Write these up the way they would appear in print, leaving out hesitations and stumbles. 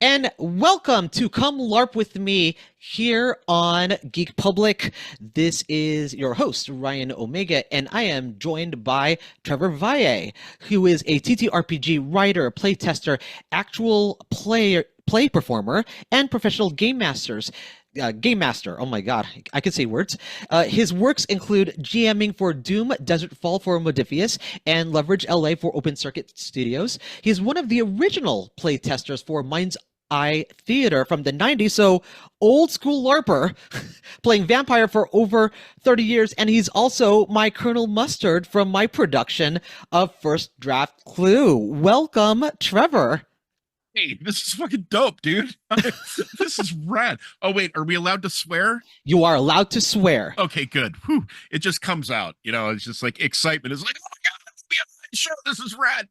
and welcome to Come LARP with me here on Geek Public. This is your host, Ryan Omega, and I am joined by Trevor Valle, who is a TTRPG writer, playtester, actual play performer, and professional game master. Oh my god, I can say words. His works include GMing for Doom, Desert Fall for Modifius, and Leverage LA for Open Circuit Studios. He's one of the original playtesters for Mind's Eye Theater from the 90s, so old school LARPer, playing Vampire for over 30 years, and he's also my Colonel Mustard from my production of First Draft Clue. Welcome, Trevor. Hey, this is fucking dope, dude. This is rad. Oh, wait, are we allowed to swear? You are allowed to swear. Okay, good. Whew. It just comes out. It's just like excitement. It's like, oh my God, let's be on that show. This is rad.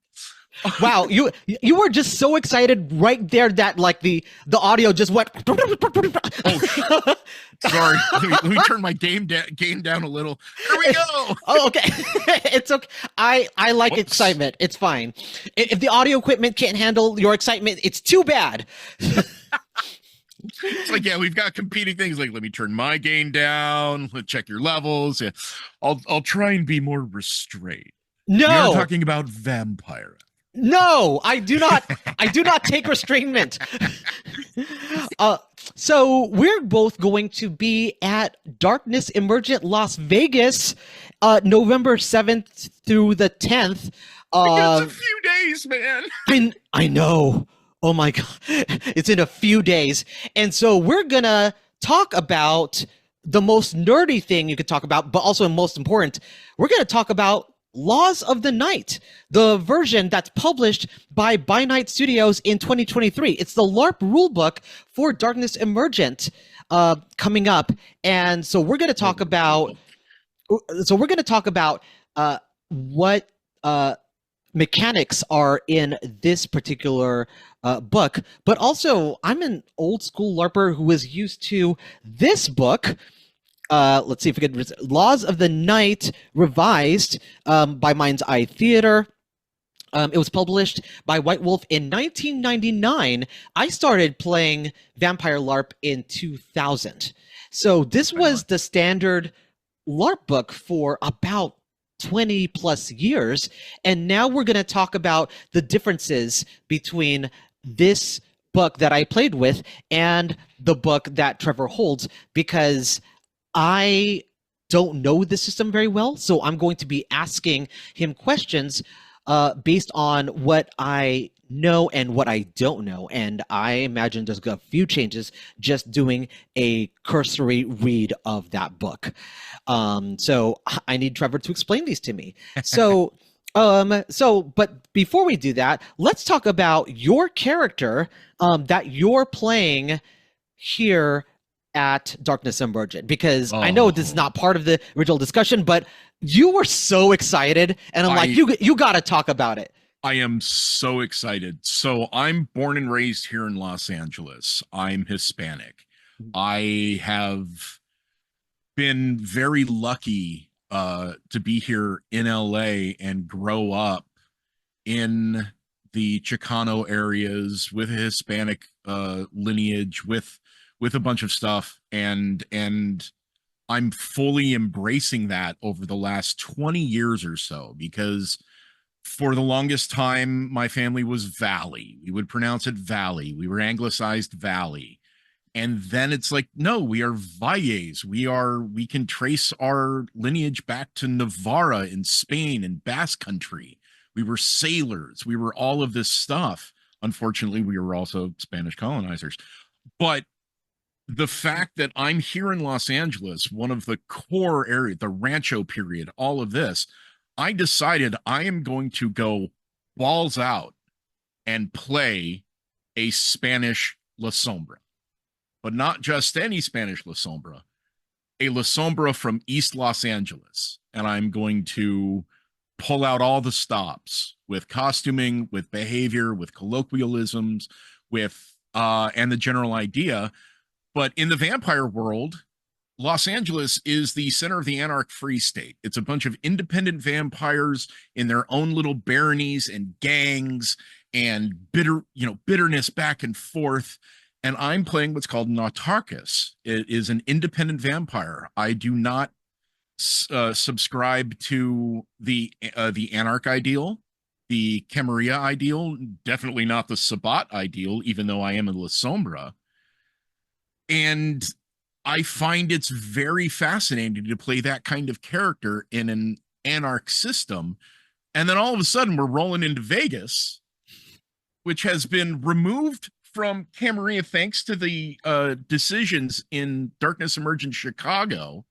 Wow, you were just so excited right there that like the audio just went. Oh, sorry. Let me turn my game down a little. Here we go. Oh, okay. It's okay. I like Whoops. excitement. It's fine. If the audio equipment can't handle your excitement, it's too bad. It's like, yeah, we've got competing things. Like, let me turn my gain down. Let's check your levels. Yeah, I'll try and be more restrained. No, We are talking about vampire. no, I do not. I do not take restrainment. So we're both going to be at Darkness Emergent Las Vegas, November 7th through the 10th. It's a few days, man. I know. Oh my god. It's in a few days. And so we're gonna talk about the most nerdy thing you could talk about, but also most important, we're gonna talk about Laws of the Night, the version that's published by By Night Studios in 2023. It's the LARP rulebook for Darkness Emergent coming up. And so we're gonna talk about what mechanics are in this particular book, but also I'm an old school LARPer who is used to this book. Let's see if we can. Laws of the Night revised by Mind's Eye Theater. It was published by White Wolf in 1999. I started playing Vampire LARP in 2000. So this was the standard LARP book for about 20 plus years. And now we're going to talk about the differences between this book that I played with and the book that Trevor holds, because I don't know the system very well. So I'm going to be asking him questions based on what I know and what I don't know. And I imagine there's a few changes just doing a cursory read of that book. So I need Trevor to explain these to me. But before we do that, let's talk about your character that you're playing here at Darkness Emergent, because I know this is not part of the original discussion, but you were so excited, and I'm like, you got to talk about it. I am so excited. So I'm born and raised here in Los Angeles. I'm Hispanic. I have been very lucky to be here in LA and grow up in the Chicano areas with a Hispanic lineage, with a bunch of stuff, and I'm fully embracing that over the last 20 years or so, because for the longest time my family was Valley. We would pronounce it Valley. We were anglicized Valley. And then it's like, no, we are Valles. We can trace our lineage back to Navarra in Spain and Basque Country. We were sailors. We were all of this stuff. Unfortunately, we were also Spanish colonizers. But the fact that I'm here in Los Angeles, one of the core areas, the Rancho period, all of this, I decided I am going to go balls out and play a Spanish La Sombra, but not just any Spanish La Sombra, a La Sombra from East Los Angeles. And I'm going to pull out all the stops with costuming, with behavior, with colloquialisms, with and the general idea. But in the vampire world, Los Angeles is the center of the Anarch Free State. It's a bunch of independent vampires in their own little baronies and gangs, and bitterness back and forth. And I'm playing what's called Nautarchus. It is an independent vampire. I do not subscribe to the Anarch ideal, the Camarilla ideal, definitely not the Sabbat ideal, even though I am in La Sombra. And I find it's very fascinating to play that kind of character in an Anarch system. And then all of a sudden, we're rolling into Vegas, which has been removed from Camarilla thanks to the decisions in Darkness Emergent Chicago,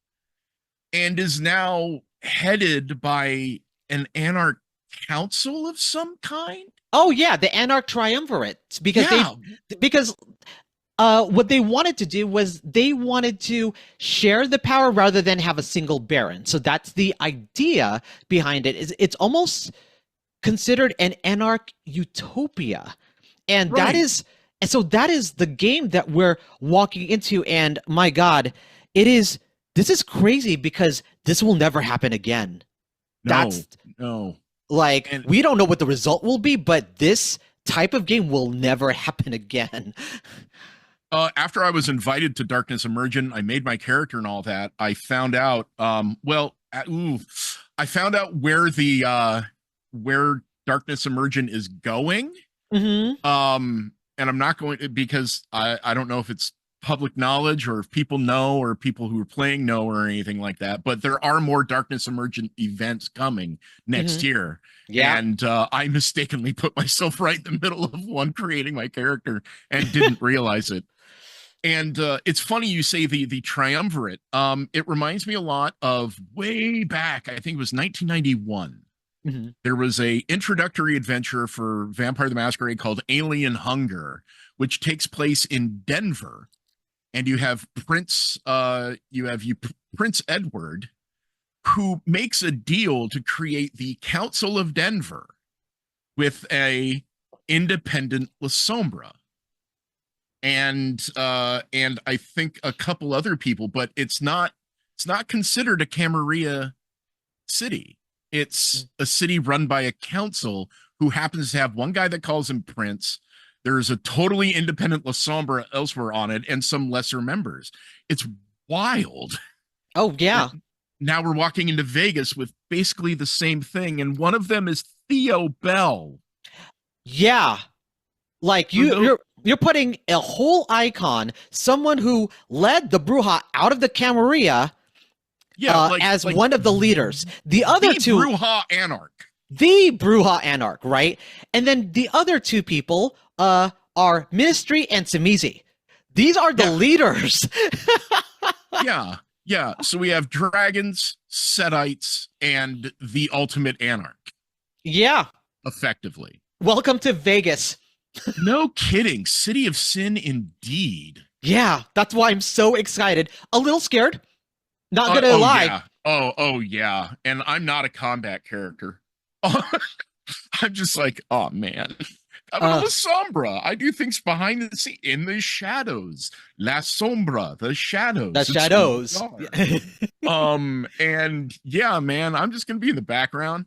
and is now headed by an Anarch council of some kind. Oh yeah, the Anarch Triumvirate. Because what they wanted to do was they wanted to share the power rather than have a single baron. So that's the idea behind it. It's almost considered an Anarch utopia. And Right. that is the game that we're walking into. And my God, this is crazy because this will never happen again. No. Like, we don't know what the result will be, but this type of game will never happen again. After I was invited to Darkness Emergent, I made my character and all that. I found out, I found out where Darkness Emergent is going. Mm-hmm. And I'm not going to, because I don't know if it's public knowledge or if people know or people who are playing know or anything like that. But there are more Darkness Emergent events coming next year. Yeah. And I mistakenly put myself right in the middle of one creating my character and didn't realize it. And it's funny you say the triumvirate. It reminds me a lot of way back, I think it was 1991. Mm-hmm. There was a introductory adventure for Vampire the Masquerade called Alien Hunger, which takes place in Denver. And you have Prince Edward, who makes a deal to create the Council of Denver with a independent La Sombra. And I think a couple other people, but it's not considered a Camarilla city. It's a city run by a council who happens to have one guy that calls him Prince. There's a totally independent La Sombra elsewhere on it and some lesser members. It's wild. Oh, yeah. Now we're walking into Vegas with basically the same thing, and one of them is Theo Bell. Yeah. Like, you're putting a whole icon, someone who led the Bruja out of the Camarilla, as one of the leaders. The other two, Bruja Anarch. The Bruja Anarch, right? And then the other two people are Ministry and Simizi. These are the leaders. Yeah. So we have dragons, Setites, and the ultimate Anarch. Yeah. Effectively. Welcome to Vegas. No kidding. City of Sin indeed. Yeah, that's why I'm so excited. A little scared. Not gonna lie. Yeah. Oh yeah. And I'm not a combat character. I'm just like, oh man. I'm a Sombra. I do things behind the scene, in the shadows. La Sombra, the shadows. The shadows. And yeah, man, I'm just gonna be in the background.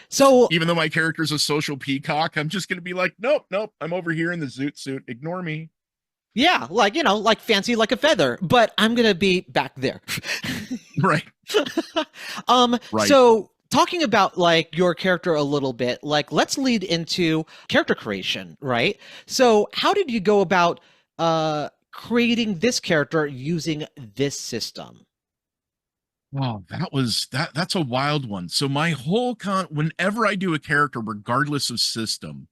So even though my character's a social peacock, I'm just gonna be like, nope, I'm over here in the zoot suit. Ignore me. Yeah, like, like fancy like a feather, but I'm gonna be back there. Right. Right. So talking about like your character a little bit, like let's lead into character creation, right? So how did you go about creating this character using this system? Wow, that's a wild one. So my whole whenever I do a character, regardless of system,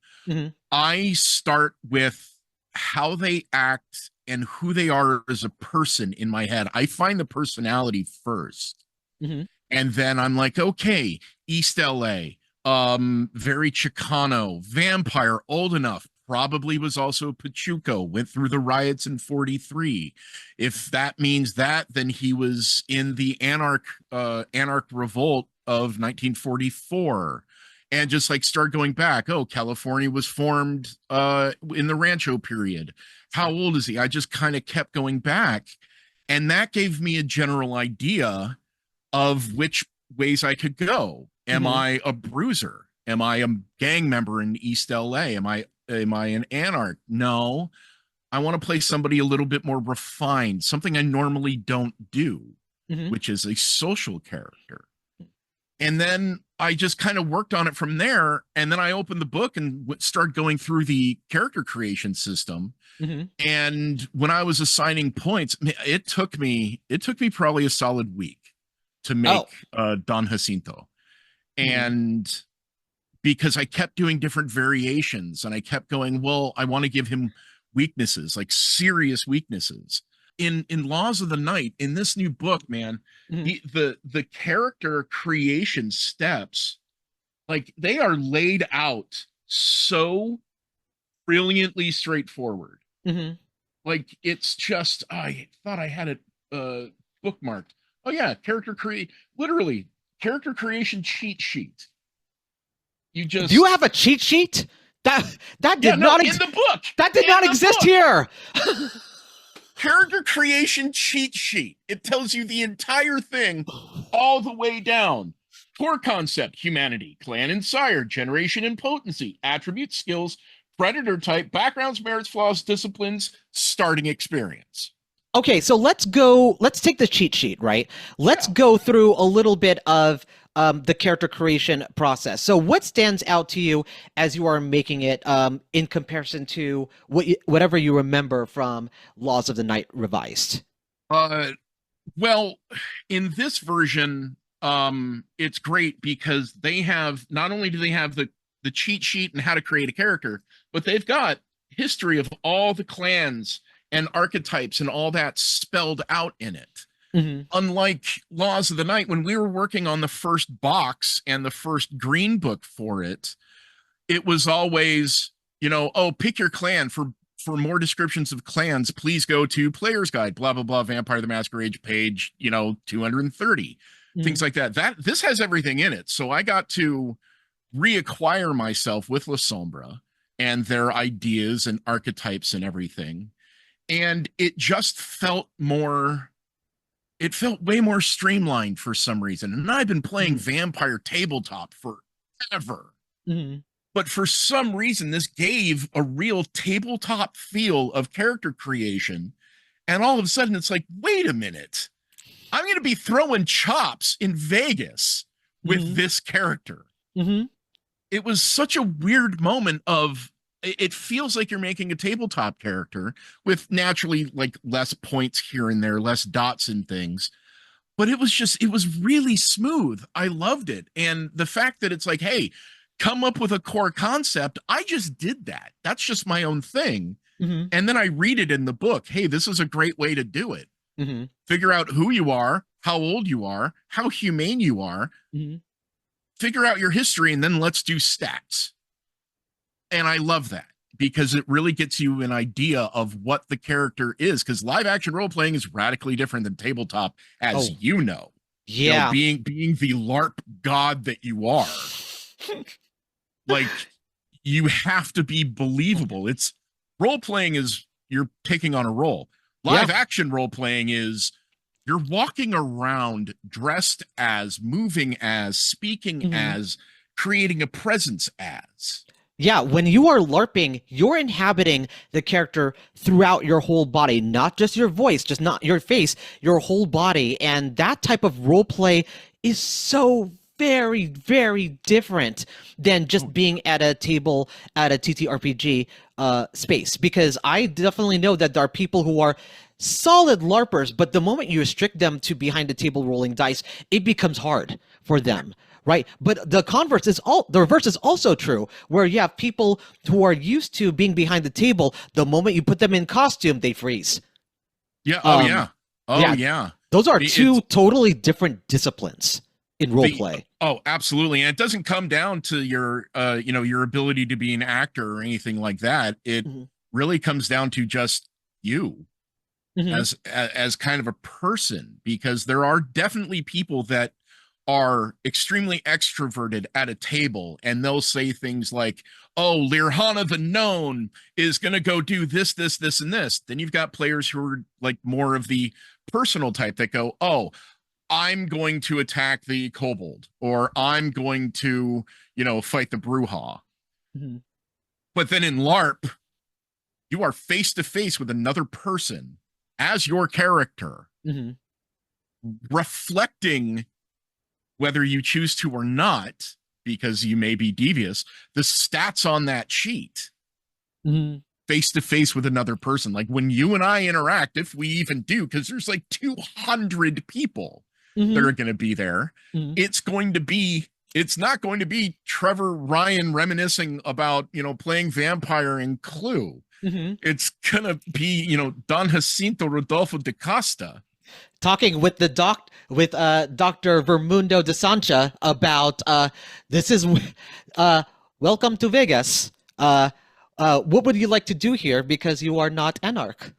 I start with how they act and who they are as a person in my head. I find the personality first. And then I'm like, okay, East LA, very Chicano, vampire, old enough, probably was also Pachuco, went through the riots in 43. If that means that, then he was in the Anarch revolt of 1944. And just like start going back. Oh, California was formed in the Rancho period. How old is he? I just kind of kept going back. And that gave me a general idea of which ways I could go. Am I a bruiser? Am I a gang member in East LA? Am I an anarch? No. I want to play somebody a little bit more refined, something I normally don't do, Hmm. which is a social character. And then I just kind of worked on it from there. And then I opened the book and started going through the character creation system. Hmm. And when I was assigning points, it took me probably a solid week to make Oh. Don Jacinto. Hmm. And because I kept doing different variations and I kept going, well, I want to give him weaknesses, like serious weaknesses. In Laws of the Night, in this new book, man, Hmm. the character creation steps, like they are laid out so brilliantly straightforward. Hmm. Like it's just, I thought I had it bookmarked. Oh yeah, literally character creation cheat sheet. You Do you just have a cheat sheet? That that Yeah, did no, not in the book. that did In not the exist book. here. Character creation cheat sheet. It tells you the entire thing all the way down. Core concept, humanity, clan and sire, generation and potency, attributes, skills, predator type, backgrounds, merits, flaws, disciplines, starting experience. Okay, so let's take the cheat sheet, right? Let's Yeah. go through a little bit of the character creation process. So what stands out to you as you are making it in comparison to whatever you remember from Laws of the Night Revised? Uh well, in this version, it's great because they have not only do they have the cheat sheet and how to create a character, but they've got history of all the clans and archetypes and all that spelled out in it. Hmm. Unlike Laws of the Night, when we were working on the first box and the first green book for it, it was always, oh, pick your clan. For more descriptions of clans, please go to Player's Guide, blah blah blah, Vampire the Masquerade page, 230, things Hmm. like that. This has everything in it. So I got to reacquire myself with La Sombra and their ideas and archetypes and everything. And it felt way more streamlined for some reason. And I've been playing Hmm. Vampire Tabletop forever. Hmm. But for some reason, this gave a real tabletop feel of character creation. And all of a sudden, it's like, wait a minute. I'm going to be throwing chops in Vegas with Hmm. this character. Hmm. It was such a weird moment of it feels like you're making a tabletop character with naturally like less points here and there, less dots and things. But it was really smooth. I loved it. And the fact that it's like, hey, come up with a core concept. I just did that. That's just my own thing. Hmm. And then I read it in the book. Hey, this is a great way to do it. Hmm. Figure out who you are, how old you are, how humane you are, Hmm. figure out your history, and then let's do stats. And I love that because it really gets you an idea of what the character is. Because live action role playing is radically different than tabletop, as Oh, you know. yeah. Being the LARP god that you are, like you have to be believable. It's role playing is you're taking on a role. Yeah. Live action role playing is you're walking around dressed as, moving as, speaking Hmm. as, creating a presence as. Yeah, when you are LARPing, you're inhabiting the character throughout your whole body, not just your voice, just not your face, your whole body. And that type of role play is so very, very different than just Oh, being at a table at a TTRPG space. Because I definitely know that there are people who are solid LARPers, but the moment you restrict them to behind the table rolling dice, it becomes hard for them, right? But the reverse is also true, where you have people who are used to being behind the table. The moment you put them in costume, they freeze. yeah. Oh, Um, yeah. Oh, yeah, yeah. those are It's two totally different disciplines in role the play. Oh, absolutely. And it doesn't come down to your ability to be an actor or anything like that. It Hmm. really comes down to just you Hmm. as kind of a person, because there are definitely people that are extremely extroverted at a table and they'll say things like, oh, Lirhana the known is going to go do this and this. Then you've got players who are like more of the personal type that go, oh, I'm going to attack the kobold, or I'm going to, fight the Bruja. Mm-hmm. But then in LARP, you are face to face with another person as your character, Mm-hmm. reflecting, whether you choose to or not, because you may be devious, the stats on that sheet. Mm-hmm. Face to face with another person. Like when you and I interact, if we even do, because there's like 200 people Mm-hmm. that are going to be there, Mm-hmm. it's not going to be Trevor Ryan reminiscing about, playing vampire in Clue. Mm-hmm. It's going to be, Don Jacinto Rodolfo de Costa. Talking with Dr. Vermundo de Sancha about this is welcome to Vegas. What would you like to do here because you are not Anarch?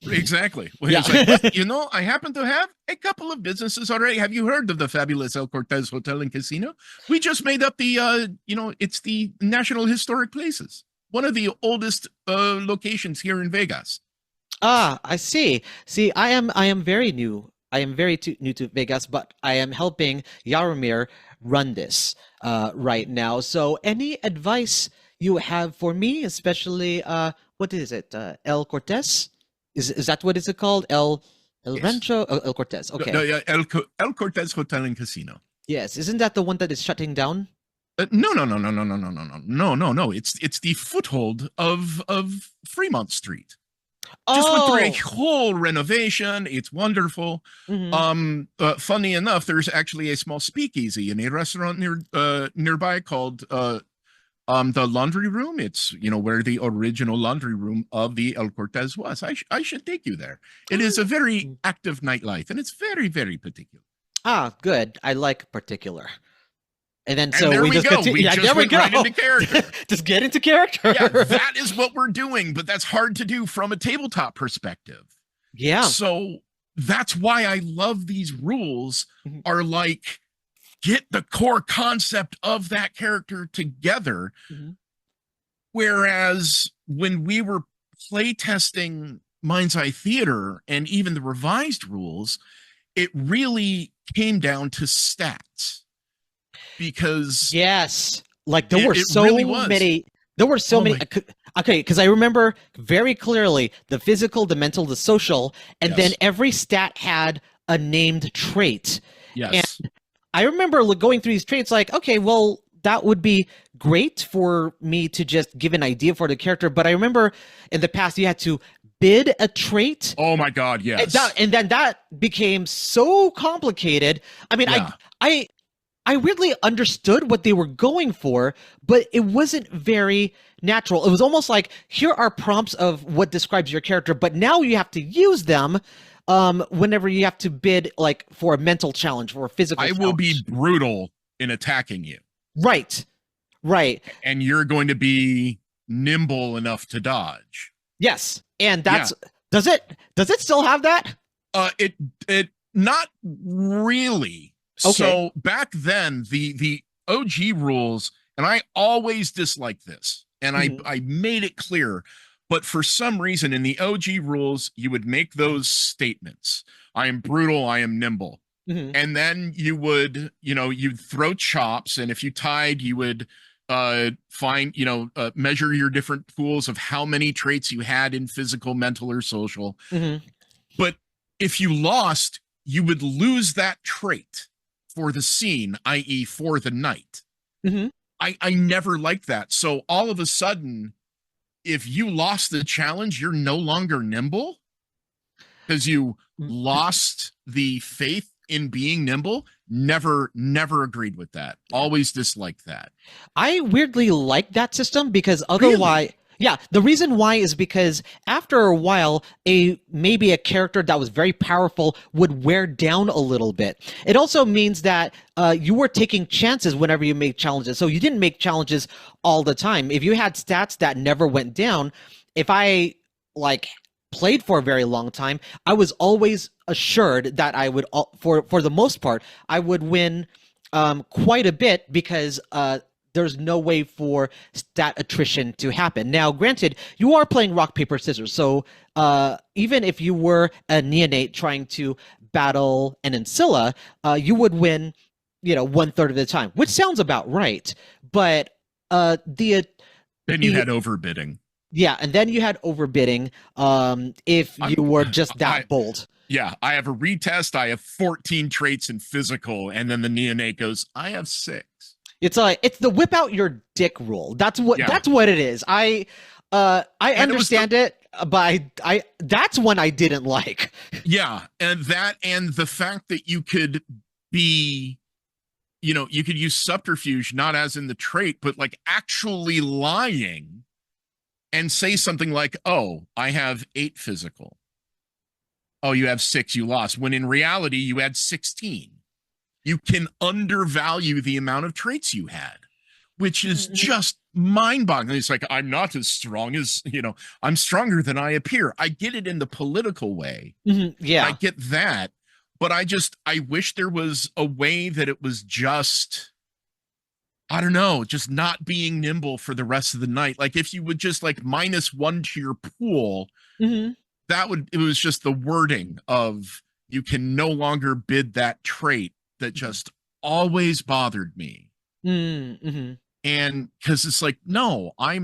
Exactly. Well, Yeah. Like, I happen to have a couple of businesses already. Have you heard of the fabulous El Cortez Hotel and Casino? We just made up the, it's the National Historic Places, one of the oldest locations here in Vegas. Ah, I see. See, I am very new. I am very new to Vegas, but I am helping Yaromir run this right now. So, any advice you have for me, especially what is it? El Cortez? Is that what is it called? El Yes. Rancho? Oh, El Cortez. Okay. No, yeah, El Cortez Hotel and Casino. Yes. Isn't that the one that is shutting down? No. It's the foothold of Fremont Street. Just went through a whole renovation. It's wonderful. Mm-hmm. Funny enough, there's actually a small speakeasy in a restaurant nearby called the Laundry Room. It's where the original laundry room of the El Cortez was. I should take you there. It is a very active nightlife, and it's very, very particular. Ah, good. I like particular. And then there we go. Continue. There we go. Right into character. Just get into character. Yeah, that is what we're doing, but that's hard to do from a tabletop perspective. Yeah. So that's why I love these rules. Are like, get the core concept of that character together. Mm-hmm. Whereas when we were playtesting Mind's Eye Theater and even the revised rules, it really came down to stats. Because yes, like there were so many. There were so many. Okay, because I remember very clearly the physical, the mental, the social, and then every stat had a named trait. Yes. And I remember going through these traits like, okay, well, that would be great for me to just give an idea for the character. But I remember in the past you had to bid a trait. Oh my God, yes. And then that became so complicated. I mean, I weirdly understood what they were going for, but it wasn't very natural. It was almost like, here are prompts of what describes your character, but now you have to use them whenever you have to bid like for a mental challenge or a physical challenge. I will be brutal in attacking you. Right. And you're going to be nimble enough to dodge. Yes. And that's does it still have that? It not really. Okay. So back then, the OG rules, and I always disliked this, and I made it clear, but for some reason in the OG rules, you would make those statements. I am brutal, I am nimble. Mm-hmm. And then you would, you'd throw chops, and if you tied, you would measure your different pools of how many traits you had in physical, mental, or social. Mm-hmm. But if you lost, you would lose that trait for the scene, i.e. for the night. Mm-hmm. I never liked that. So all of a sudden, if you lost the challenge, you're no longer nimble because you lost the faith in being nimble. Never agreed with that. Always disliked that. I weirdly like that system because otherwise... Really? Yeah, the reason why is because after a while, maybe a character that was very powerful would wear down a little bit. It also means that you were taking chances whenever you made challenges. So you didn't make challenges all the time. If you had stats that never went down, if I played for a very long time, I was always assured that I would, for the most part, I would win quite a bit because there's no way for stat attrition to happen. Now, granted, you are playing rock, paper, scissors. So even if you were a neonate trying to battle and in Scylla, you would win, one third of the time, which sounds about right. But the Then you the had overbidding. yeah, and then you had overbidding. If you I'm were just I that bold. Yeah, I have a retest. I have 14 traits in physical, and then the neonate goes, I have 6. It's the whip out your dick rule. Yeah. That's what it is. I And it was the understand it, but I that's one I didn't like. yeah, and the fact that you could be, you could use subterfuge not as in the trait, but like actually lying and say something like, "Oh, I have 8 physical." Oh, you have 6, you lost. When in reality, you had 16. You can undervalue the amount of traits you had, which is just mind-boggling. It's like, I'm not as strong as, I'm stronger than I appear. I get it in the political way. I Yeah. get that, but I wish there was a way that it was just, I don't know, just not being nimble for the rest of the night. Like if you would just like -1 to your pool, hmm it was just the wording of you can no longer bid that trait that just always bothered me. Mm-hmm. And because it's like, no, I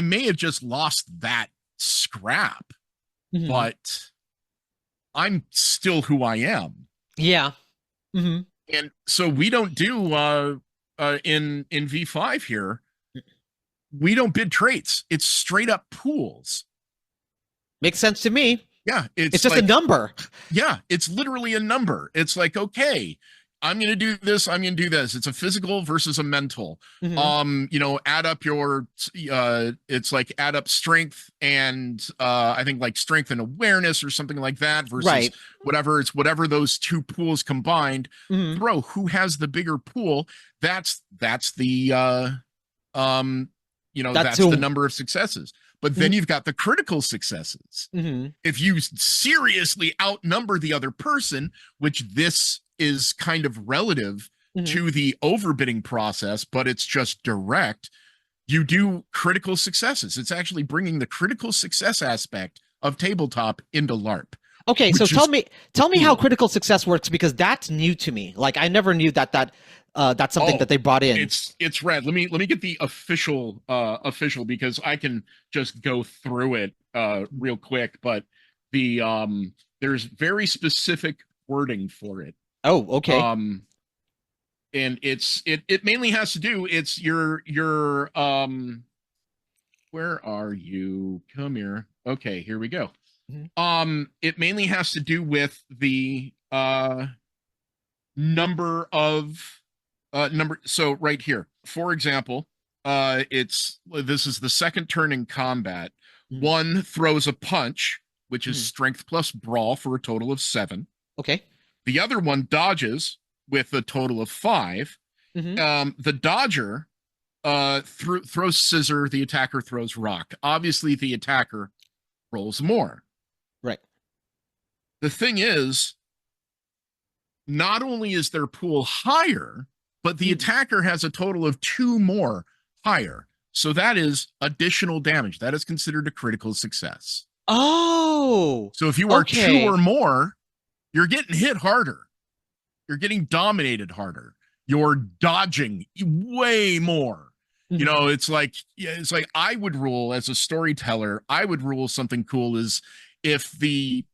may have just lost that scrap, hmm but I'm still who I am. Yeah. hmm And so we don't do in V5 here, we don't bid traits. It's straight up pools. Makes sense to me. Yeah, It's it's just a like, number. yeah, it's literally a number. It's like, okay, I'm going to do this, I'm going to do this. It's a physical versus a mental. hmm Add up your it's like add up strength and I think like strength and awareness or something like that versus Right. whatever those two pools combined. hmm Throw who has the bigger pool. That's the That's that's the who. number of successes. But then hmm you've got the critical successes. hmm If you seriously outnumber the other person, which this is kind of relative hmm to the overbidding process, but it's just direct, you do critical successes. It's actually bringing the critical success aspect of tabletop into LARP, Okay, so which is tell me how cool. critical success works because that's new to me. Like I never knew that's something Oh, that they brought in. it's red. Let me get the official because I can just go through it real quick, but there's very specific wording for it. Oh, okay. Um and it mainly has to do, it's your where are you? Come here. Okay, here we go. Mhm. It mainly has to do with the number of number. So right here, for example, this is the second turn in combat. Mhm. One throws a punch, which is Mhm. strength plus brawl for a total of 7. Okay. The other one dodges with a total of 5. hmm The dodger throws scissor, the attacker throws rock. Obviously, the attacker rolls more. Right. The thing is, not only is their pool higher, but the Mhm. attacker has a total of 2 more higher. So that is additional damage. That is considered a critical success. Oh, So if you are 2 or okay. more, you're getting hit harder. You're getting dominated harder. You're dodging way more. Mhm. It's like I would rule as a storyteller, I would rule something cool is if the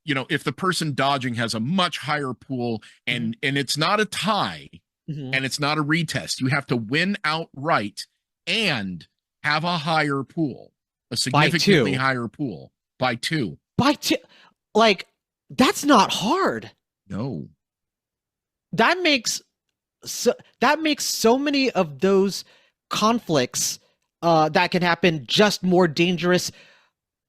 person dodging has a much higher pool Mhm. and it's not a tie Mhm. and it's not a retest, you have to win outright and have a higher pool, a By significantly two. higher pool by 2. By two. Like that's not hard. No. That makes that makes so many of those conflicts that can happen just more dangerous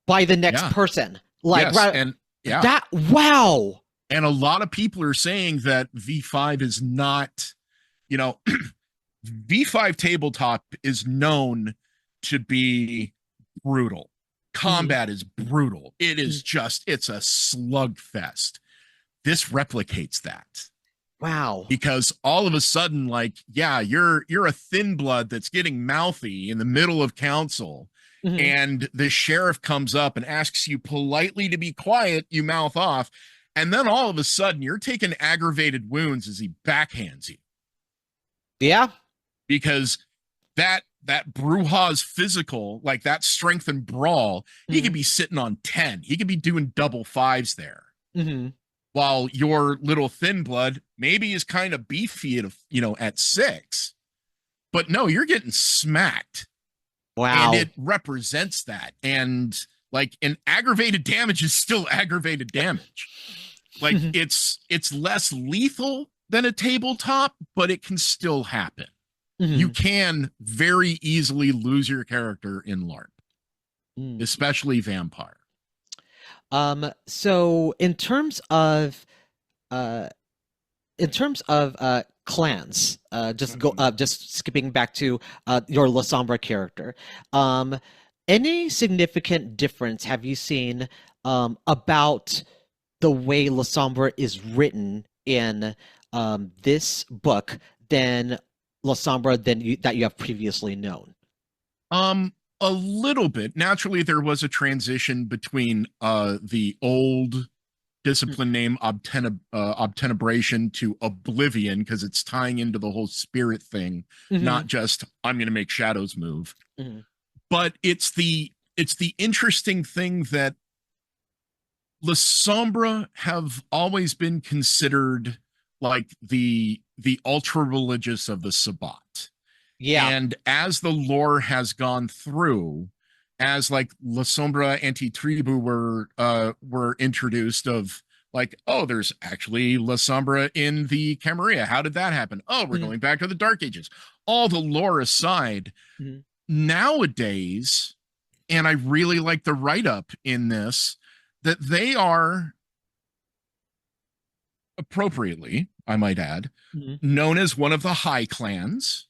by the next Yeah. person. Like Yes. right, And yeah. that. Wow. And a lot of people are saying that V5 is not, you know, V5 tabletop is known to be brutal. Mhm. Combat is brutal. It is Mhm. just, it's a slugfest. This replicates that Wow. because all of a sudden, like, yeah, you're a thin blood that's getting mouthy in the middle of council, Mhm. and the sheriff comes up and asks you politely to be quiet. You mouth off, And then all of a sudden, you're taking aggravated wounds as he backhands you Yeah. because that Bruja's physical, like that strength and brawl, he could Mm-hmm. be sitting on 10. He could be doing double fives there. Mm-hmm. While your little thin blood maybe is kind of beefy at at 6. But no, you're getting smacked. And Wow. it represents that. And like an aggravated damage is still aggravated damage. Like it's less lethal than a tabletop, but it can still happen. You Mm-hmm. can very easily lose your character in LARP, Mm. especially vampire. So uh in terms of clans, just skipping back to your La Sombra character, um, any significant difference have you seen about the way La Sombra is written in this book than La Sombra that you have previously known? Um, a little bit. Naturally, there was a transition between the old discipline name obtenebration to oblivion because it's tying into the whole spirit thing, Mm-hmm. not just I'm going to make shadows move. Mm-hmm. But it's the interesting thing that La Sombra have always been considered like the ultra religious of the Sabbat. Yeah. And as the lore has gone through, as like La Sombra anti-tribu were introduced of like, oh, there's actually La Sombra in the Camarilla. How did that happen? Oh, we're Mm-hmm. going back to the Dark Ages. All the lore aside, Mm-hmm. nowadays, and I really like the write-up in this, that they are appropriately, I might add, known as one of the high clans.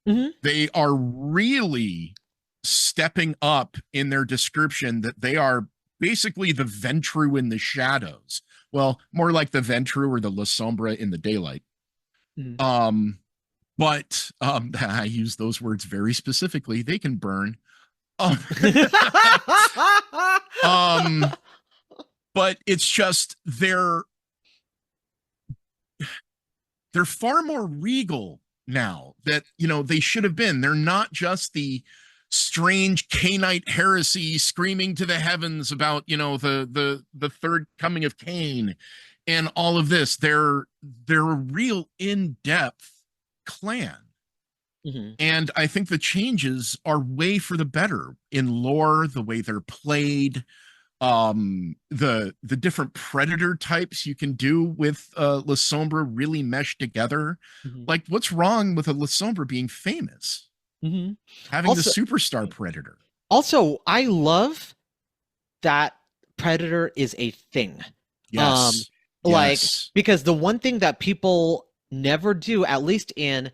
Mm-hmm. They are really stepping up in their description that they are basically the Ventru in the shadows. Well, more like the Ventru or the La Sombra in the daylight. Mm-hmm. Um, but I use those words very specifically. They can burn. Um, um, but it's just they're far more regal now that they should have been. They're not just the strange Cainite heresy screaming to the heavens about the third coming of Cain and all of this. They're a real in-depth clan. Mm-hmm. And I think the changes are way for the better in lore, the way they're played, the different predator types you can do with La Sombra really mesh together. Mm-hmm. Like, what's wrong with a La Sombra being famous, Mm-hmm. having the Also, superstar predator? I love that Predator is a thing. Um, Yes, like yes. because the one thing that people never do, at least in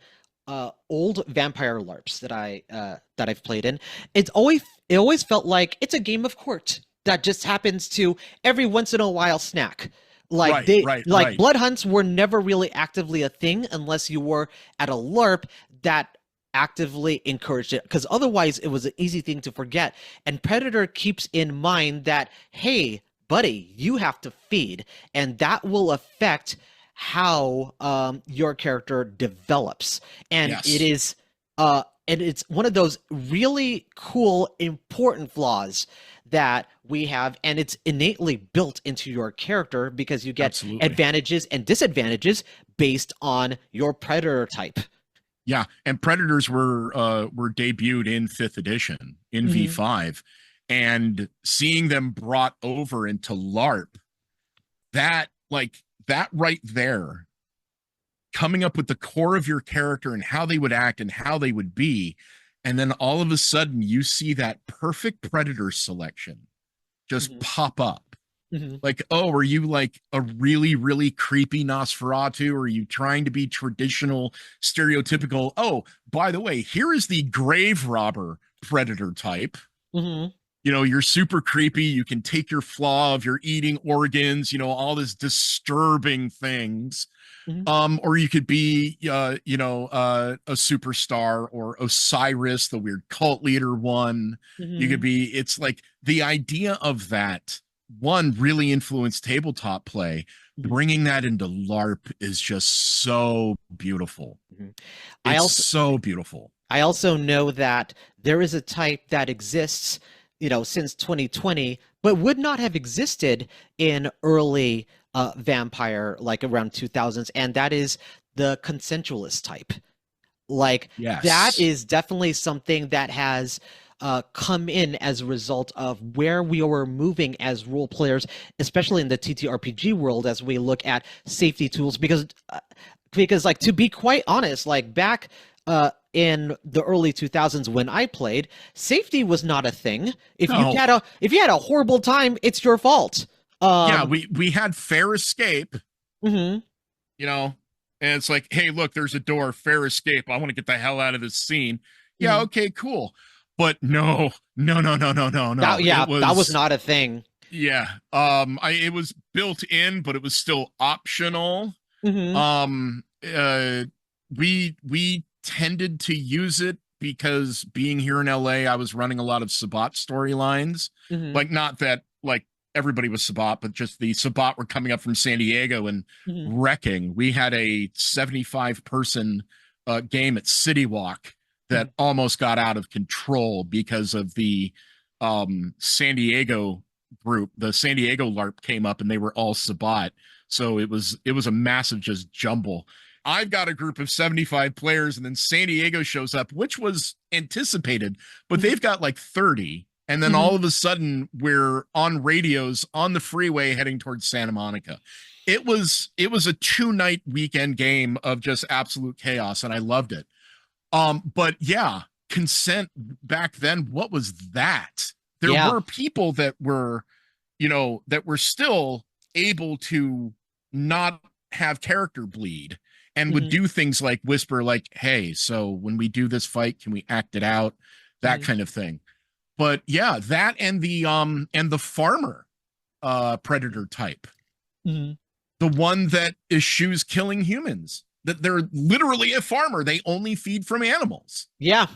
old vampire LARPs that I've played in, it always felt like it's a game of court that just happens to every once in a while snack. Like Right, right, right. blood hunts were never really actively a thing unless you were at a LARP that actively encouraged it, because otherwise it was an easy thing to forget. And Predator keeps in mind that, hey, buddy, you have to feed, and that will affect how your character develops. And Yes, it's one of those really cool, important flaws that we have, and it's innately built into your character because you get absolutely. advantages and disadvantages based on your predator type. Yeah, and Predators were debuted in 5th edition in Mm-hmm. V5, and seeing them brought over into LARP, that right there, coming up with the core of your character and how they would act and how they would be, and then all of a sudden you see that perfect Predator selection just Mm-hmm. pop up. Mm-hmm. Like, oh, are you like a really, really creepy Nosferatu? Or are you trying to be traditional, stereotypical? Oh, by the way, here is the grave robber predator type. Mm-hmm. You're super creepy. You can take your flaw of your eating organs, all this disturbing things. Mm-hmm. Or you could be, a superstar, or Osiris, the weird cult leader one. You could Mm-hmm. be, it's like the idea of that one really influenced tabletop play. Mhm. Bringing that into LARP is just so beautiful. Mhm. I It's also so beautiful. I also know that there is a type that exists, since 2020, but would not have existed in early vampire, like around 2000s, and that is the consensualist type. Like that Yes. is definitely something that has come in as a result of where we were moving as role players, especially in the TTRPG world, as we look at safety tools. Because like to be quite honest, like back in the early 2000s when I played, safety was not a thing. No. If you had a horrible time, it's your fault. Yeah, Um, we had fair escape, mhm, you know, and it's like, hey, look, there's a door, fair escape. I want to get the hell out of this scene. Yeah, mhm. okay, cool. But no, no, no, no, no, no, That no. yeah, It that was was not a thing. yeah. It was built in, but it was still optional. Hmm. Um we tended to use it because being here in LA, I was running a lot of Sabat storylines. Hmm. Like not that like everybody was Sabat, but just the Sabat were coming up from San Diego and Hmm. wrecking. We had a 75 person game at City Walk Hmm. that almost got out of control because of the San Diego group. The San Diego LARP came up and they were all Sabat. So it was a massive just jumble. I've got a group of 75 players, and then San Diego shows up, which was anticipated, but Hmm. they've got like 30. And then Hmm. all of a sudden, we're on radios on the freeway heading towards Santa Monica. It was a 2 night weekend game of just absolute chaos, and I loved it. But yeah, consent back then, what was that? There Yeah. were people that were still able to not have character bleed and would Hmm. do things like whisper like, hey, so when we do this fight, can we act it out? That Hmm. kind of thing. But yeah, that and the farmer predator type, Hmm. the one that eschews killing humans, that they're literally a farmer, they only feed from animals. Yeah.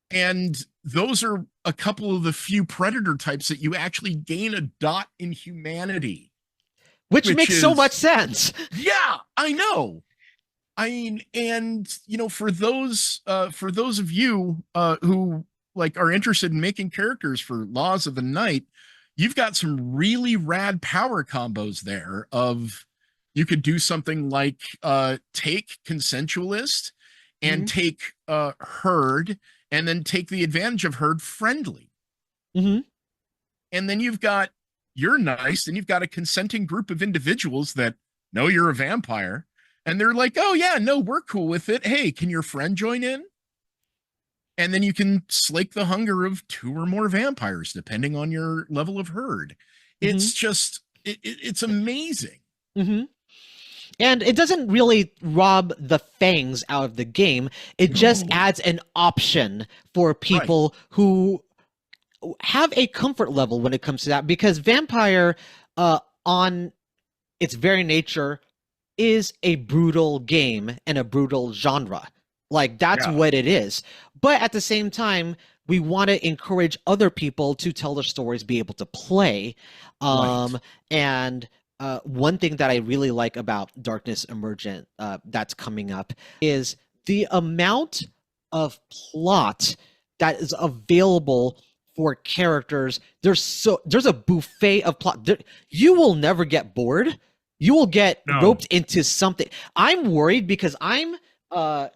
And those are a couple of the few predator types that you actually gain a dot in humanity, Which which makes so much is, sense. yeah, I know. I mean, and for those of you who like are interested in making characters for Laws of the Night, you've got some really rad power combos there of you could do something like take consensualist and Hmm. take herd and then take the advantage of herd friendly. Hmm. And then you're nice and you've got a consenting group of individuals that know you're a vampire and they're like, oh yeah, no, we're cool with it, hey, can your friend join in? And then you can slake the hunger of two or more vampires depending on your level of herd. Hmm. It's just it's amazing. Hmm. And it doesn't really rob the fangs out of the game. It just No. adds an option for Right. people who have a comfort level when it comes to that. Because vampire, on its very nature, is a brutal game and a brutal genre. Like that's Yeah. what it is. But at the same time, we want to encourage other people to tell their stories, be able to play. Right. And one thing that I really like about Darkness Emergent, that's coming up, is the amount of plot that is available for characters. There's a buffet of plot. You will never get bored. You will get No. roped into something. I'm worried because I'm uh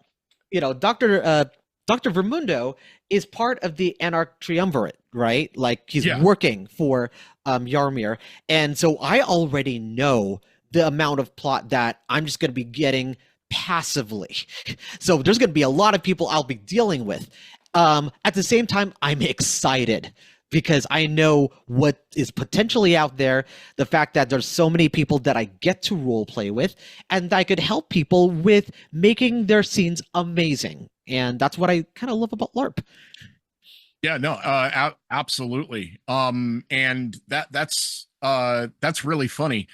Dr. Vermundo is part of the Anarch Triumvirate, right? Like he's Yeah. working for Yarmir. And so I already know the amount of plot that I'm just going to be getting passively. So there's going to be a lot of people I'll be dealing with. At the same time, I'm excited because I know what is potentially out there, the fact that there's so many people that I get to role play with, and I could help people with making their scenes amazing. And that's what I kind of love about LARP. Yeah, no, absolutely. And that's really funny.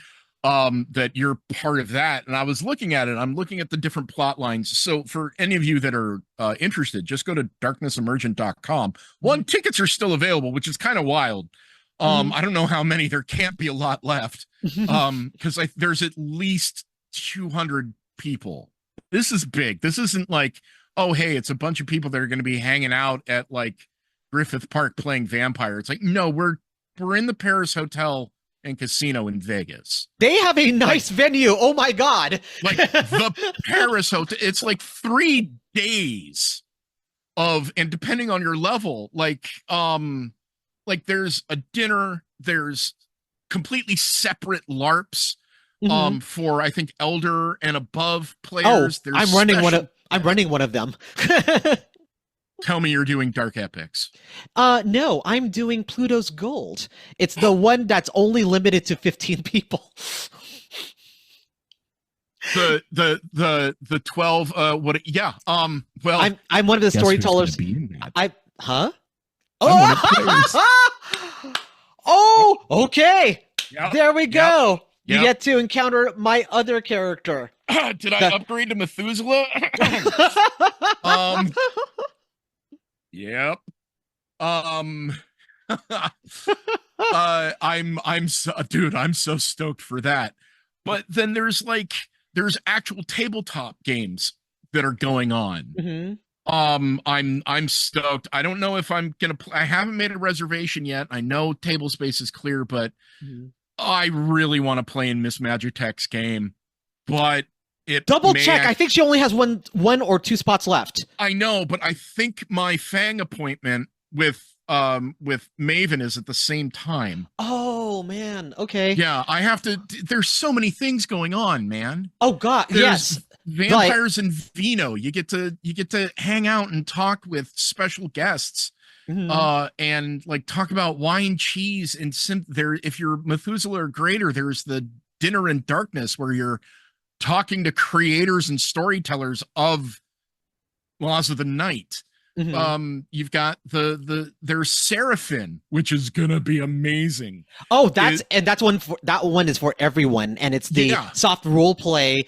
That you're part of that. And I was looking at it, I'm looking at the different plot lines. So for any of you that are interested, just go to darknessemergent.com. Mhm. One, tickets are still available, which is kind of wild. Mhm. I don't know how many. There can't be a lot left. Because there's at least 200 people. This is big. This isn't like, oh, hey, it's a bunch of people that are going to be hanging out at like Griffith Park playing vampire. It's like, no, we're in the Paris Hotel and Casino in Vegas. They have a Like, nice venue. Oh my god. like the Paris Hotel. It's like 3 days of, and depending on your level, like there's a dinner, there's completely separate LARPs Mhm. for I think elder and above Oh, players. There's I'm running one of them. Tell me you're doing dark epics. No, I'm doing Pluto's Gold. It's the one that's only limited to 15 people. The 12 what yeah well I'm one of the Guess who's gonna storytellers. be in that? I huh? I'm one of the players. Oh, okay. Yep, There we go. You yep. get to encounter my other character. Did I upgrade to Methuselah? Yep. I'm so, dude, I'm so stoked for that. But then there's actual tabletop games that are going on. Mm-hmm. I'm stoked. I don't know if I'm gonna I haven't made a reservation yet. I know table space is clear, but Mm-hmm. I really want to play in Miss Magitech's game. But it Double check. I think she only has one or two spots left. I know, but I think my Fang appointment with Maven is at the same time. Oh man. Okay. Yeah, I have to. There's so many things going on, man. Oh god. There's Yes. vampires and Vino. You get to hang out and talk with special guests. Mhm. And like talk about wine, cheese, and there. If you're Methuselah or greater, there's the dinner in darkness where you're talking to creators and storytellers of Laws of the Night. Mhm. You've got there's Seraphim, which is gonna be amazing. Oh, that's one for that one is for everyone, and it's the soft role play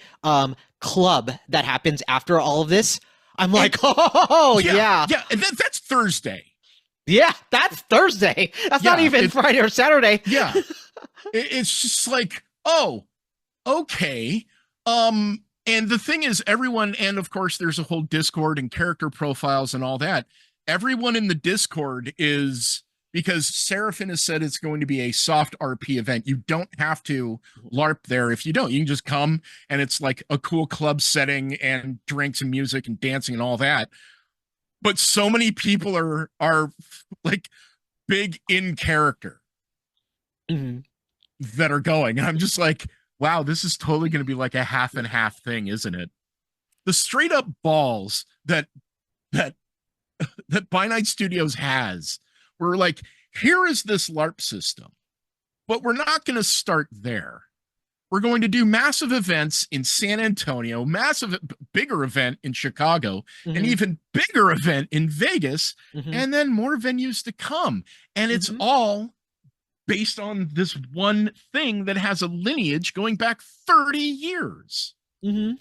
club that happens after all of this. I'm like, oh yeah, and that's Thursday. Yeah, that's Thursday. That's not even Friday or Saturday. Yeah, it's just like, oh, okay. And the thing is, everyone, and of course, there's a whole Discord and character profiles and all that. Everyone in the Discord is, because Seraphim has said it's going to be a soft RP event. You don't have to LARP there if you don't. You can just come, and it's like a cool club setting and drinks and music and dancing and all that. But so many people are like big in character that are going. And I'm just like, wow, this is totally going to be like a half and half thing, isn't it? The straight up balls that By Night Studios has. We're like, here is this LARP system, but we're not going to start there. We're going to do massive events in San Antonio, bigger event in Chicago, an even bigger event in Vegas, and then more venues to come. And it's all based on this one thing that has a lineage going back 30 years. And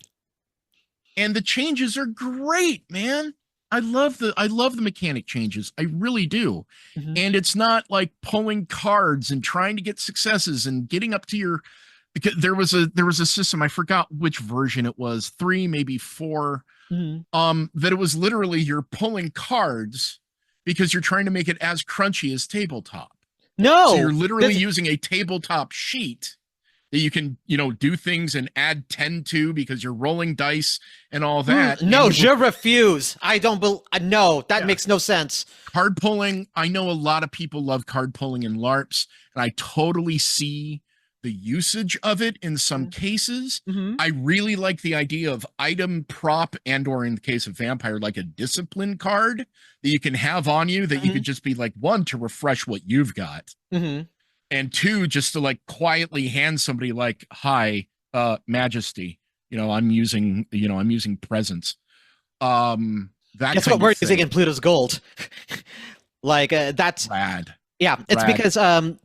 the changes are great, man. I love the mechanic changes. I really do. And it's not like pulling cards and trying to get successes and getting up to your, because there was a system, I forgot which version it was, 3, maybe 4, that it was literally you're pulling cards because you're trying to make it as crunchy as tabletop. No, so you're literally using a tabletop sheet that you can, do things and add 10 to because you're rolling dice and all that. No, je refuse. I don't no, that makes no sense. Card pulling, I know a lot of people love card pulling in LARPs, and I totally see the usage of it in some cases. I really like the idea of item, prop, and or in the case of vampire, like a discipline card that you can have on you that you could just be like, 1, to refresh what you've got. And 2, just to like quietly hand somebody like, hi, Majesty, I'm using presents. That's what we're using in Pluto's Gold. Like that's rad. Yeah, it's because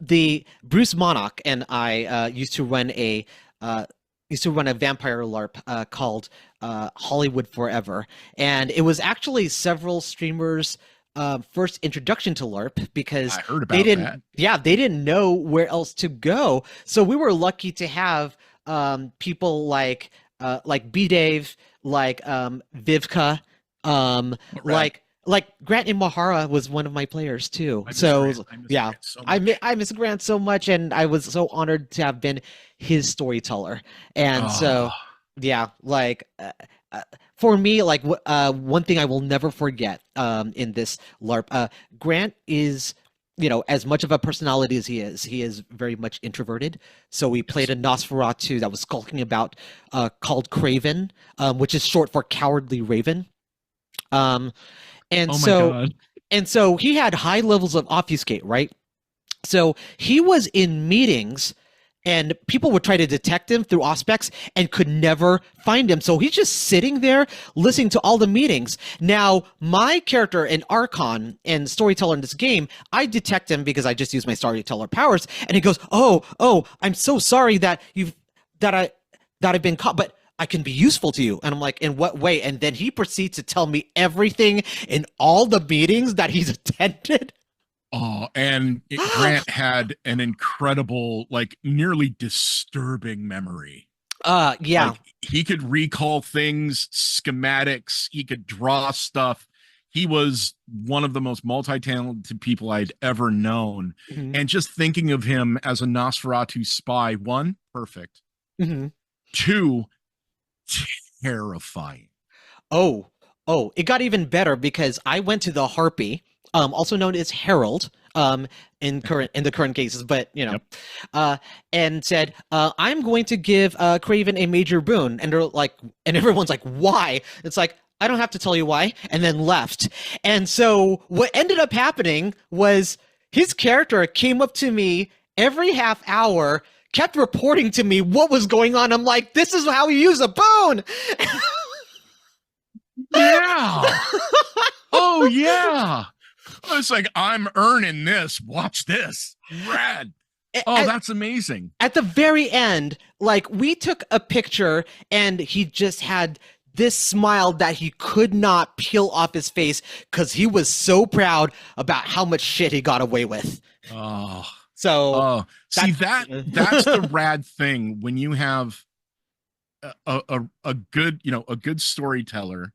the Bruce Monarch and I used to run a vampire LARP called Hollywood Forever, and it was actually several streamers first introduction to LARP because I heard they about didn't, that. yeah, they didn't know where else to go. So we were lucky to have people like B Dave, like Vivka, Rad. like Grant Imahara was one of my players too. I miss So Grant. I miss yeah, Grant so much. I miss Grant so much, and I was so honored to have been his storyteller. And Oh, so yeah, like for me, like one thing I will never forget in this LARP, Grant is, you know, as much of a personality as he is very much introverted. So we played yes. a Nosferatu that was skulking about, called Craven, which is short for Cowardly Raven. Um, and Oh my so god. and so he had high levels of obfuscate, right? So he was in meetings and people would try to detect him through Auspex and could never find him. So he's just sitting there listening to all the meetings. Now, my character in Archon and storyteller in this game, I detect him because I just use my storyteller powers. And he goes, oh, I'm so sorry that I've been caught, but I can be useful to you. And I'm like, in what way? And then he proceeds to tell me everything in all the meetings that he's attended. Oh, and Grant had an incredible, like nearly disturbing memory. Yeah. Like he could recall things, schematics, he could draw stuff. He was one of the most multi-talented people I'd ever known. Mhm. And just thinking of him as a Nosferatu spy, one, perfect. Mhm. Two, terrifying. Oh, it got even better because I went to the Harpy, also known as Herald, in the current cases, but you know, Yep. and said, I'm going to give Craven a major boon, and they're like, and everyone's like, why? It's like, I don't have to tell you why, and then left. And so what ended up happening was his character came up to me every half hour, kept reporting to me what was going on. I'm like, this is how you use a boon. Yeah. Oh, yeah. It's like, I'm earning this. Watch this. Rad. Oh, that's amazing. At the very end, like we took a picture and he just had this smile that he could not peel off his face because he was so proud about how much shit he got away with. Oh, So see that's the rad thing when you have a good, you know, a good storyteller,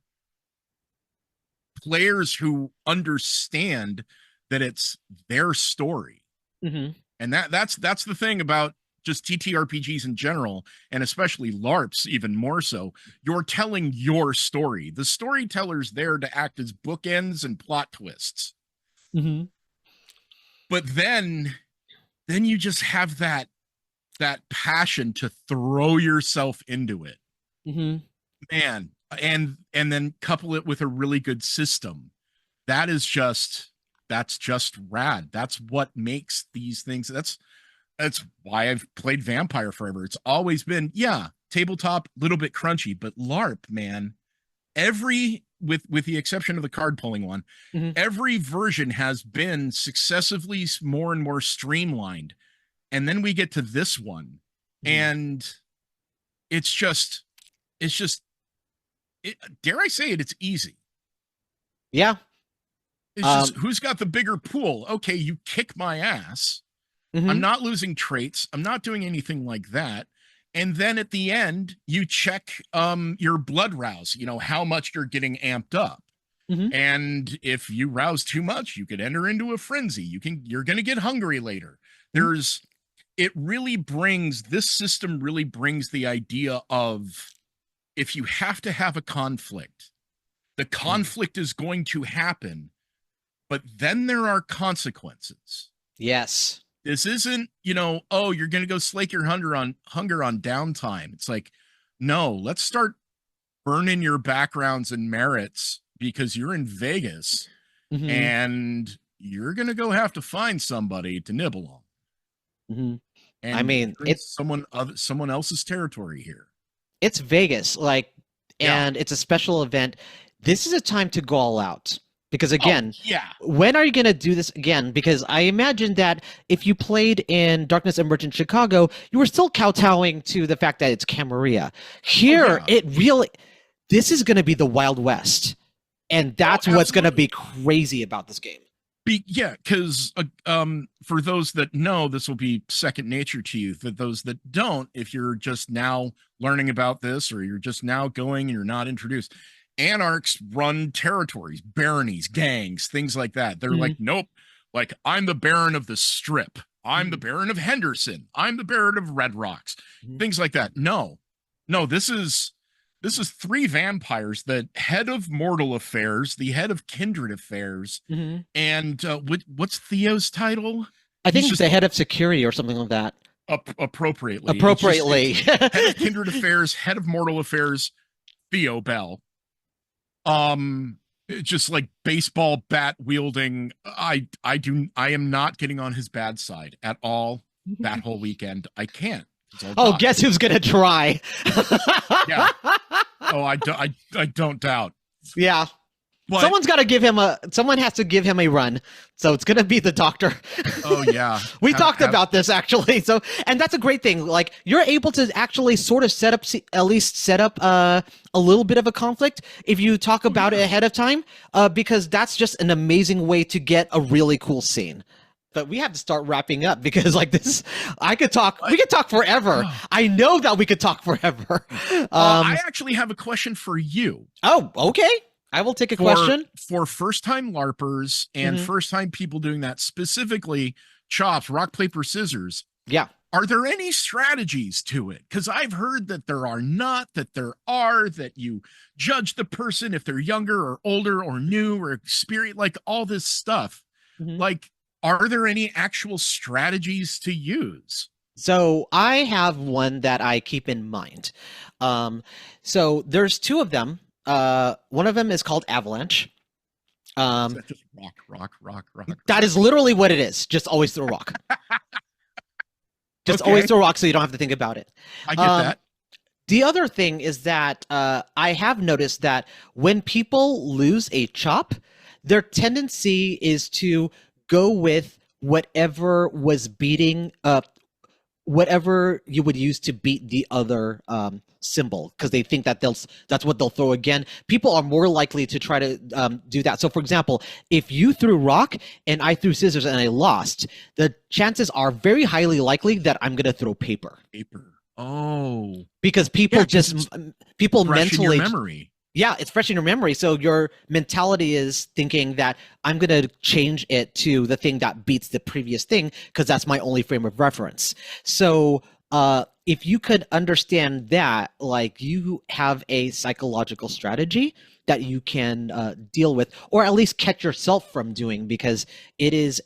players who understand that it's their story. Mhm. And that's the thing about just TTRPGs in general, and especially LARPs even more so. You're telling your story. The storyteller's there to act as bookends and plot twists. Mhm. But then you just have that passion to throw yourself into it. Mhm. Man, and then couple it with a really good system. That's just rad. That's what makes these things. That's why I've played Vampire forever. It's always been, yeah, tabletop, little bit crunchy, but LARP, man, every with the exception of the card pulling one, Mhm. every version has been successively more and more streamlined. And then we get to this one, and it's just dare I say it, it's easy. Yeah. It's just who's got the bigger pool? Okay, you kick my ass. Mhm. I'm not losing traits. I'm not doing anything like that. And then at the end, you check your blood rouse, you know, how much you're getting amped up. Mhm. And if you rouse too much, you could enter into a frenzy. You're going to get hungry later. This system really brings the idea of, if you have to have a conflict, the conflict is going to happen, but then there are consequences. Yes. This isn't, you know, oh, you're going to go slake your hunger on downtime. It's like, no, let's start burning your backgrounds and merits because you're in Vegas Mhm. and you're going to go have to find somebody to nibble on. Mhm. And I mean, you're in someone else's territory here. it's Vegas, like, and it's a special event. This is a time to go all out. Because again, when are you going to do this again? Because I imagine that if you played in Darkness Emergent Chicago, you were still kowtowing to the fact that it's Camarilla. Here, this is going to be the Wild West. And that's what's going to be crazy about this game. Yeah, because for those that know, this will be second nature to you. For those that don't, if you're just now learning about this, or you're just now going and you're not introduced, anarchs run territories, baronies, gangs, things like that. They're like, nope, like I'm the Baron of the Strip. I'm the Baron of Henderson. I'm the Baron of Red Rocks. Things like that. No, this is three vampires, the head of mortal affairs, the head of kindred affairs, and what's Theo's title? I think he's the head of security or something like that. Appropriately. It's head of kindred affairs, head of mortal affairs, Theo Bell. Just like baseball bat wielding. I am not getting on his bad side at all that whole weekend. I can't. Oh, guess who's gonna try? Yeah. Oh, I don't doubt. Yeah. But someone has to give him a run. So it's gonna be the doctor. Oh yeah. We talked about this actually. So, and that's a great thing. Like, you're able to actually sort of set up a little bit of a conflict if you talk about it ahead of time, because that's just an amazing way to get a really cool scene. But we have to start wrapping up because, like, this, we could talk forever. I know that we could talk forever. I actually have a question for you. Oh, okay. I will take a question. For first-time LARPers and first-time people doing that, specifically chops, rock, paper, scissors. Yeah. Are there any strategies to it? Because I've heard that there are not, that there are, that you judge the person if they're younger or older or new or experienced, like all this stuff. Like, are there any actual strategies to use? So I have one that I keep in mind. So there's two of them. One of them is called Avalanche. Is that just rock. That is literally what it is. Just always throw rock. Just always throw rock so you don't have to think about it. I get that. The other thing is that I have noticed that when people lose a chop, their tendency is to go with whatever was beating whatever you would use to beat the other symbol, because they think that that's what they'll throw again. People are more likely to try to do that. So, for example, if you threw rock and I threw scissors and I lost, the chances are very highly likely that I'm going to throw paper. Oh, because people people mentally in your memory. Yeah, it's fresh in your memory. So your mentality is thinking that I'm going to change it to the thing that beats the previous thing because that's my only frame of reference. So if you could understand that, like, you have a psychological strategy that you can deal with, or at least catch yourself from doing, because it is,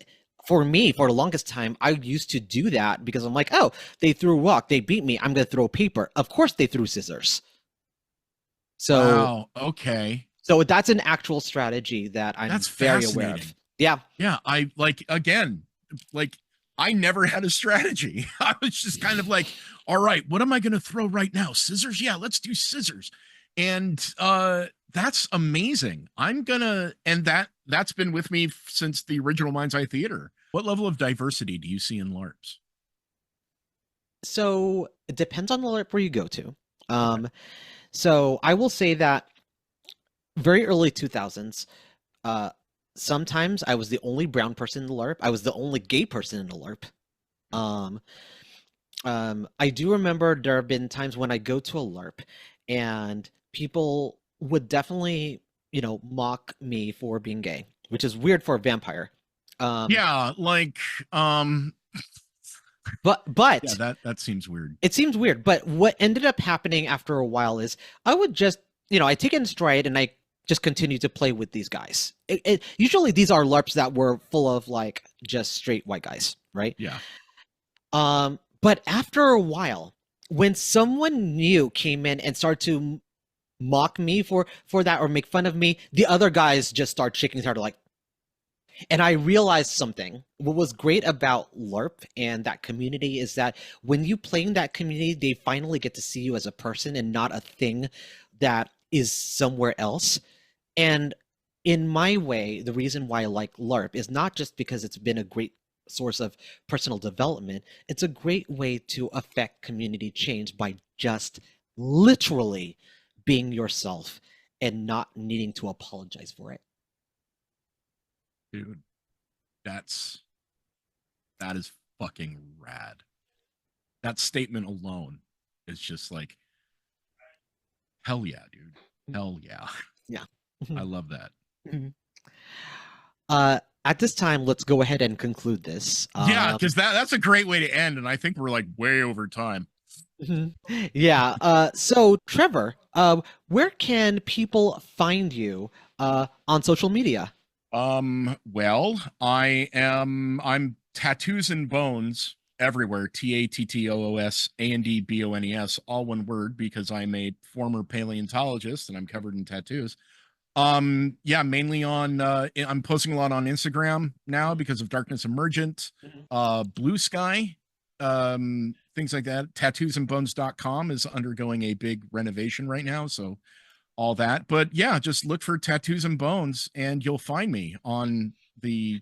for me, for the longest time, I used to do that because I'm like, oh, they threw rock, they beat me, I'm going to throw paper. Of course they threw scissors. So, wow, okay. So that's an actual strategy that I'm very aware of. Yeah. Yeah, I never had a strategy. I was just kind of like, all right, what am I going to throw right now? Scissors? Yeah, let's do scissors. And that's amazing. And that's been with me since the original Mind's Eye Theater. What level of diversity do you see in LARPs? So it depends on the LARP where you go to. So I will say that very early 2000s, sometimes I was the only brown person in the LARP. I was the only gay person in the LARP. I do remember there have been times when I go to a LARP and people would definitely, mock me for being gay, which is weird for a vampire. Yeah, like, But yeah, that seems weird. It seems weird, but what ended up happening after a while is I would just, I take it in stride and I just continue to play with these guys. Usually these are LARPs that were full of like just straight white guys, right? Yeah. But after a while, when someone new came in and started to mock me for that or make fun of me, the other guys just start shaking their head like. And I realized something. What was great about LARP and that community is that when you play in that community, they finally get to see you as a person and not a thing that is somewhere else. And in my way, the reason why I like LARP is not just because it's been a great source of personal development. It's a great way to affect community change by just literally being yourself and not needing to apologize for it. Dude, that is fucking rad. That statement alone is just like, hell yeah, dude. Hell yeah. Yeah. I love that. At this time, let's go ahead and conclude this. Yeah, because that's a great way to end, and I think we're like way over time. Yeah. So Trevor, where can people find you on social media? Well, I'm Tattoos and Bones everywhere. TATTOOSANDBONES, all one word, because I'm a former paleontologist and I'm covered in tattoos. Yeah, mainly on I'm posting a lot on Instagram now because of Darkness Emergent, Blue Sky, things like that. Tattoosandbones.com is undergoing a big renovation right now, so all that. But yeah, just look for Tattoos and Bones and you'll find me on the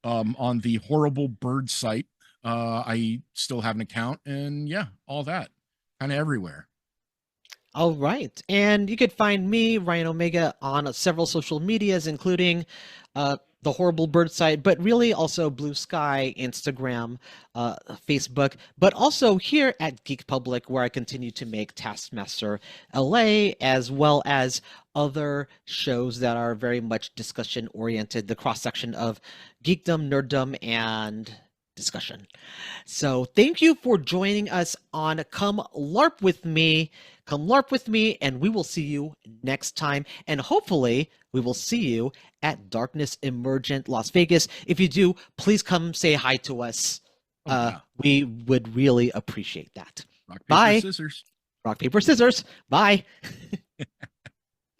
Horrible Bird site. I still have an account, and yeah, all that, kind of everywhere. All right. And you could find me, Ryan Omega, on several social medias, including the Horrible Bird site, but really also Blue Sky, Instagram, Facebook, but also here at Geek Public, where I continue to make Taskmaster LA, as well as other shows that are very much discussion oriented, the cross section of geekdom, nerddom, and discussion. So thank you for joining us on Come LARP with me. Come LARP with me, and we will see you next time. And hopefully, we will see you at Darkness Emergent Las Vegas. If you do, please come say hi to us. Yeah. We would really appreciate that. Rock, paper, Bye. scissors. Rock, paper, scissors. Bye.